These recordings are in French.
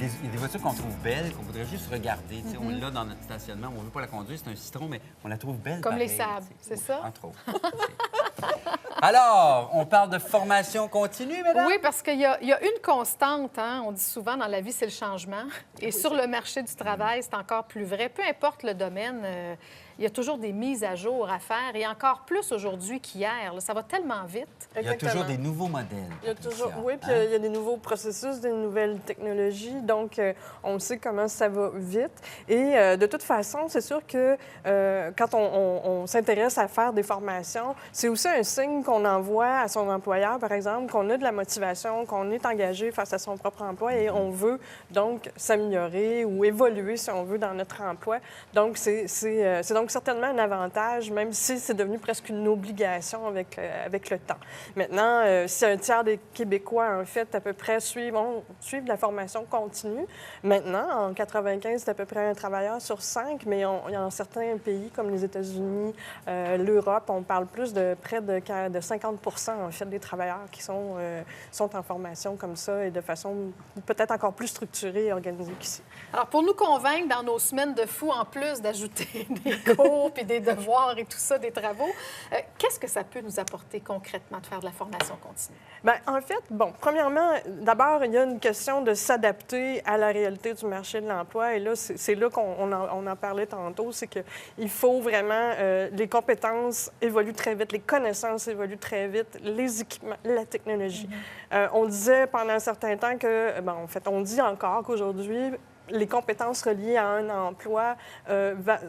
il y a des voitures qu'on trouve belles, qu'on voudrait juste regarder. On l'a dans notre stationnement, on ne veut pas la conduire, c'est un citron, mais on la trouve belle. Comme pareil, les sables, c'est oui, ça? Entre autres. Alors, on parle de formation continue, mesdames? Oui, parce qu'il y a une constante, hein? On dit souvent dans la vie, c'est le changement. Et sur le marché du travail, c'est encore plus vrai. Peu importe le domaine, il y a toujours des mises à jour à faire, et encore plus aujourd'hui qu'hier. Ça va tellement vite. Il y a toujours des nouveaux modèles. Il y a toujours, Patricia, oui, puis hein? il y a des nouveaux processus, des nouvelles technologies. Donc, on sait comment ça va vite. Et de toute façon, c'est sûr que quand on s'intéresse à faire des formations, c'est aussi un signe qu'on envoie à son employeur, par exemple, qu'on a de la motivation, qu'on est engagé face à son propre emploi et on veut donc s'améliorer ou évoluer, si on veut, dans notre emploi. Donc, c'est donc certainement un avantage, même si c'est devenu presque une obligation avec le temps. Maintenant, si un tiers des Québécois, en fait, à peu près suivent la formation continue, maintenant, en 95, c'est à peu près un travailleur sur 5, mais il y a certains pays comme les États-Unis, l'Europe, on parle plus de près de 50 en fait, des travailleurs qui sont en formation comme ça et de façon peut-être encore plus structurée et organisée qu'ici. Alors, pour nous convaincre dans nos semaines de fou, en plus d'ajouter des cours puis des devoirs et tout ça, des travaux, qu'est-ce que ça peut nous apporter concrètement de faire de la formation continue? Bien, en fait, bon, premièrement, d'abord, il y a une question de s'adapter à la réalité du marché de l'emploi. Et là, c'est là qu'on en parlait tantôt, c'est qu'il faut vraiment... les compétences évoluent très vite, les connaissances évoluent très vite, les équipements, la technologie. On disait pendant un certain temps que... Bon, en fait, on dit encore qu'aujourd'hui, les compétences reliées à un emploi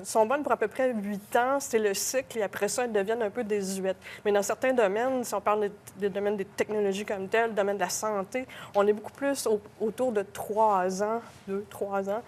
sont bonnes pour à peu près 8 ans. C'est le cycle et après ça, elles deviennent un peu désuètes. Mais dans certains domaines, si on parle des domaines des technologies comme tel, le domaine de la santé, on est beaucoup plus autour de 3 ans, 2-3 ans.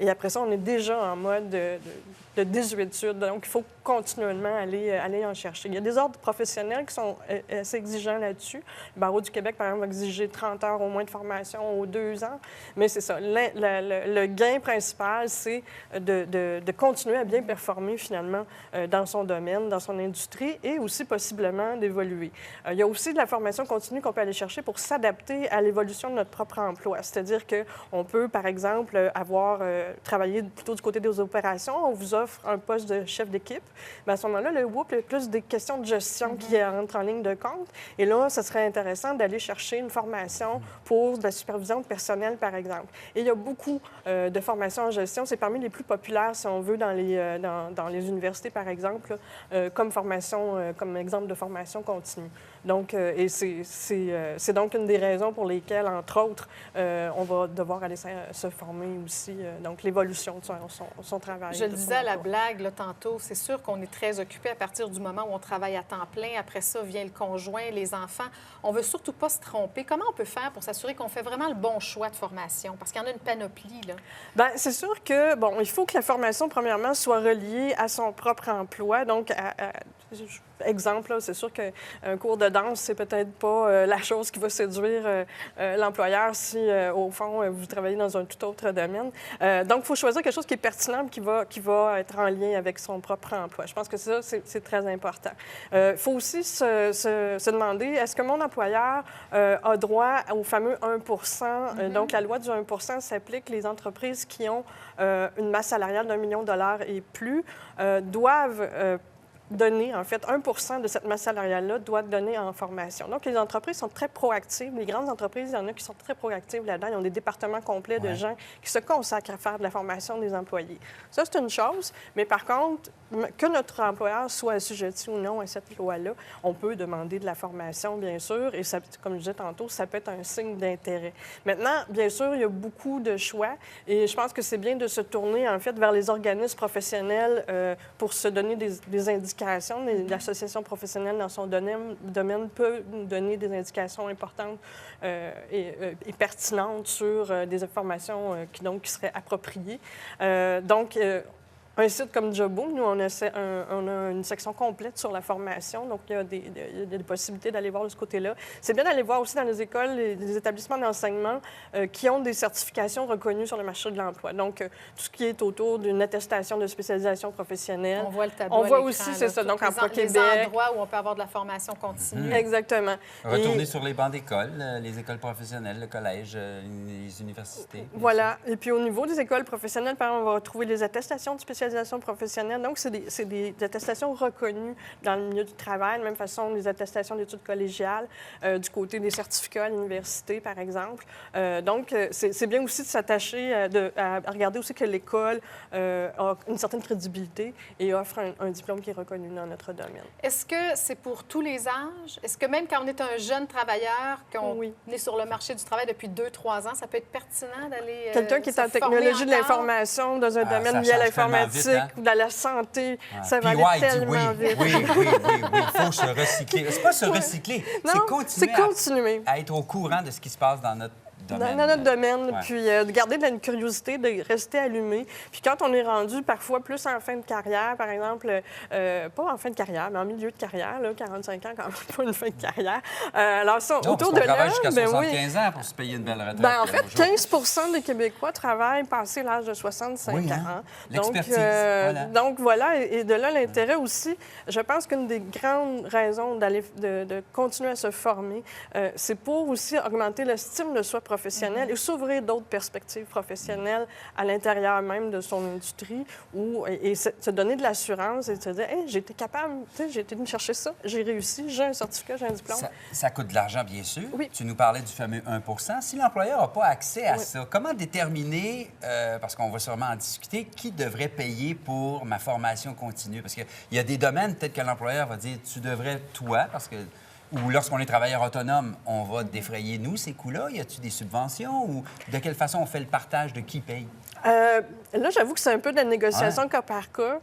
Et après ça, on est déjà en mode de désuétude. Donc, il faut continuellement aller en chercher. Il y a des ordres professionnels qui sont assez exigeants là-dessus. Le Barreau du Québec, par exemple, va exiger 30 heures au moins de formation aux 2 ans. Mais c'est ça. Le gain principal, c'est de continuer à bien performer, finalement, dans son domaine, dans son industrie et aussi possiblement d'évoluer. Il y a aussi de la formation continue qu'on peut aller chercher pour s'adapter à l'évolution de notre propre emploi. C'est-à-dire qu'on peut, par exemple, avoir travaillé plutôt du côté des opérations. On vous offre un poste de chef d'équipe. Bien, à ce moment-là, le WOOP, il y a plus des questions de gestion qui entrent en ligne de compte. Et là, ce serait intéressant d'aller chercher une formation pour de la supervision de personnel, par exemple. Et il y a beaucoup de formations en gestion. C'est parmi les plus populaires, si on veut, dans les universités, par exemple, comme exemple de formation continue. Donc, et c'est donc une des raisons pour lesquelles, entre autres, on va devoir aller se former aussi. Donc, l'évolution de son travail. Je le disais à la blague là, tantôt, c'est sûr qu'on est très occupé à partir du moment où on travaille à temps plein. Après ça, vient le conjoint, les enfants. On ne veut surtout pas se tromper. Comment on peut faire pour s'assurer qu'on fait vraiment le bon choix de formation? Parce qu'il y en a une panoplie, là. Bien, c'est sûr que, bon, il faut que la formation, premièrement, soit reliée à son propre emploi. Donc, exemple, c'est sûr qu'un cours de danse, c'est peut-être pas la chose qui va séduire l'employeur si, au fond, vous travaillez dans un tout autre domaine. Donc, il faut choisir quelque chose qui est pertinent et qui va être en lien avec son propre emploi. Je pense que ça, c'est très important. Il faut aussi se demander, est-ce que mon employeur a droit au fameux 1 Donc, la loi du 1 s'applique. Les entreprises qui ont une masse salariale d'1 million de dollars et plus doivent donner, en fait, 1 de cette masse salariale-là doit être donné en formation. Donc, les entreprises sont très proactives. Les grandes entreprises, il y en a qui sont très proactives là-dedans. Ils ont des départements complets de gens qui se consacrent à faire de la formation des employés. Ça, c'est une chose. Mais par contre, que notre employeur soit assujetti ou non à cette loi-là, on peut demander de la formation, bien sûr. Et ça, comme je disais tantôt, ça peut être un signe d'intérêt. Maintenant, bien sûr, il y a beaucoup de choix. Et je pense que c'est bien de se tourner, en fait, vers les organismes professionnels pour se donner des indications. L'association professionnelle dans son domaine peut nous donner des indications importantes et pertinentes sur des informations qui seraient appropriées. Donc, un site comme Jobo, nous, on a une section complète sur la formation, donc il y a des possibilités d'aller voir de ce côté-là. C'est bien d'aller voir aussi dans les écoles, les établissements d'enseignement qui ont des certifications reconnues sur le marché de l'emploi. Donc, tout ce qui est autour d'une attestation de spécialisation professionnelle. On voit le tableau. On voit l'écran, aussi, c'est ça, donc Emploi les Québec. endroits où on peut avoir de la formation continue. Exactement. Retourner sur les bancs d'école, les écoles professionnelles, le collège, les universités. Voilà. Et puis, au niveau des écoles professionnelles, par exemple, on va retrouver les attestations de spécialisation professionnelle. Donc, c'est des attestations reconnues dans le milieu du travail, de la même façon les attestations d'études collégiales, du côté des certificats à l'université, par exemple. Donc, c'est bien aussi de s'attacher à regarder aussi que l'école a une certaine crédibilité et offre un diplôme qui est reconnu dans notre domaine. Est-ce que c'est pour tous les âges? Est-ce que même quand on est un jeune travailleur, qu'on est sur le marché du travail depuis 2-3 ans, ça peut être pertinent d'aller quelqu'un qui est en technologie de l'information, dans un domaine lié à l'informatique ou dans la santé, ça va aller tellement vite. Oui, il faut se recycler. C'est pas se recycler, c'est continuer à être au courant de ce qui se passe dans notre domaine. Dans notre domaine, puis de garder de la curiosité, de rester allumé. Puis quand on est rendu parfois plus en fin de carrière, par exemple, pas en fin de carrière, mais en milieu de carrière, là, 45 ans, quand même pas une fin de carrière. Alors ça, autour de là... travaille jusqu'à 75 ans pour se payer une belle retraite. Bien, en fait, 15 des Québécois travaillent passé l'âge de 65 ans. L'expertise, donc voilà, et de là l'intérêt aussi. Je pense qu'une des grandes raisons de continuer à se former, c'est pour aussi augmenter l'estime de soi professionnelle et s'ouvrir d'autres perspectives professionnelles à l'intérieur même de son industrie et se donner de l'assurance et se dire hey, j'ai été capable, j'ai été me chercher ça, j'ai réussi, j'ai un certificat, j'ai un diplôme. Ça coûte de l'argent, bien sûr. Oui. Tu nous parlais du fameux 1 Si l'employeur n'a pas accès à ça, comment déterminer, parce qu'on va sûrement en discuter, qui devrait payer pour ma formation continue? Parce qu'il y a des domaines, peut-être que l'employeur va dire tu devrais, toi, parce que ou lorsqu'on est travailleur autonome, on va défrayer, nous, ces coûts-là? Y a-t-il des subventions? Ou de quelle façon on fait le partage de qui paye? Là, j'avoue que c'est un peu de la négociation cas par cas,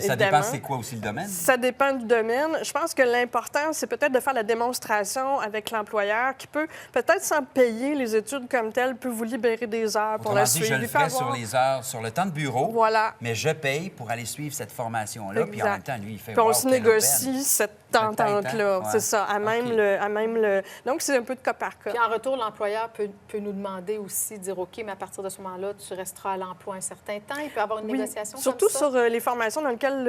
ça dépend, c'est quoi aussi le domaine? Ça dépend du domaine. Je pense que l'important, c'est peut-être de faire la démonstration avec l'employeur qui peut, peut-être sans payer les études comme telles, peut vous libérer des heures pour la suivre. Je le ferai sur les heures, sur le temps de bureau, voilà. Mais je paye pour aller suivre cette formation-là, puis en même temps, lui, il fait puis on se négocie cette entente-là, c'est ça, à même le... Donc, c'est un peu de cas par cas. Puis en retour, l'employeur peut nous demander aussi, dire OK, mais à partir de ce moment-là, tu resteras à l'emploi un certain temps. Il peut y avoir une négociation surtout comme ça. sur les formations dans lesquelles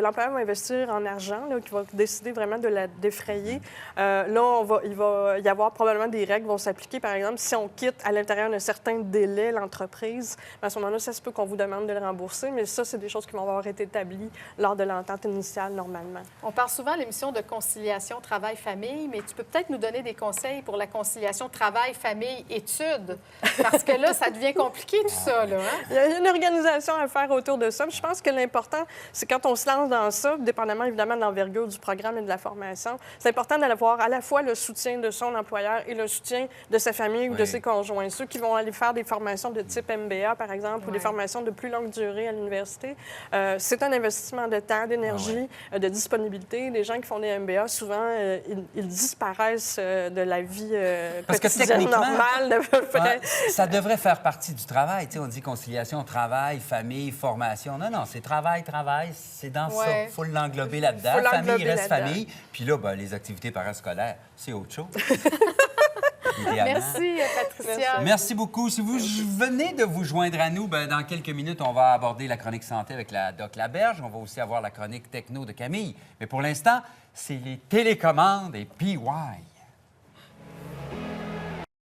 l'employeur va investir en argent, qui va décider vraiment de la défrayer. Là, il va y avoir probablement des règles qui vont s'appliquer. Par exemple, si on quitte à l'intérieur d'un certain délai l'entreprise, à ce moment-là, ça se peut qu'on vous demande de le rembourser, mais ça, c'est des choses qui vont avoir été établies lors de l'entente initiale, normalement. On parle souvent à l'émission de conciliation travail-famille, mais tu peux peut-être nous donner des conseils pour la conciliation travail-famille-études, parce que là, ça devient compliqué tout ça, là. Hein? Il y a une organisation à faire autour de ça. Je pense que l'important, c'est quand on se lance dans ça, dépendamment évidemment de l'envergure du programme et de la formation, c'est important d'avoir à la fois le soutien de son employeur et le soutien de sa famille ou de ses conjoints. Ceux qui vont aller faire des formations de type MBA, par exemple, ou des formations de plus longue durée à l'université, c'est un investissement de temps, d'énergie, de disponibilité. Les gens qui font des MBA, souvent, ils disparaissent de la vie quotidienne normale. Ça devrait faire partie du travail. Tu sais, on dit conciliation, travail, famille, formation. Non, c'est travail, c'est dans ça. Il faut l'englober là-dedans. Famille reste famille. Puis là, les activités parascolaires, c'est autre chose. Merci, Patricia. Merci beaucoup. Si vous venez de vous joindre à nous, dans quelques minutes, on va aborder la chronique santé avec la Doc Laberge. On va aussi avoir la chronique techno de Camille. Mais pour l'instant, c'est les télécommandes et PY.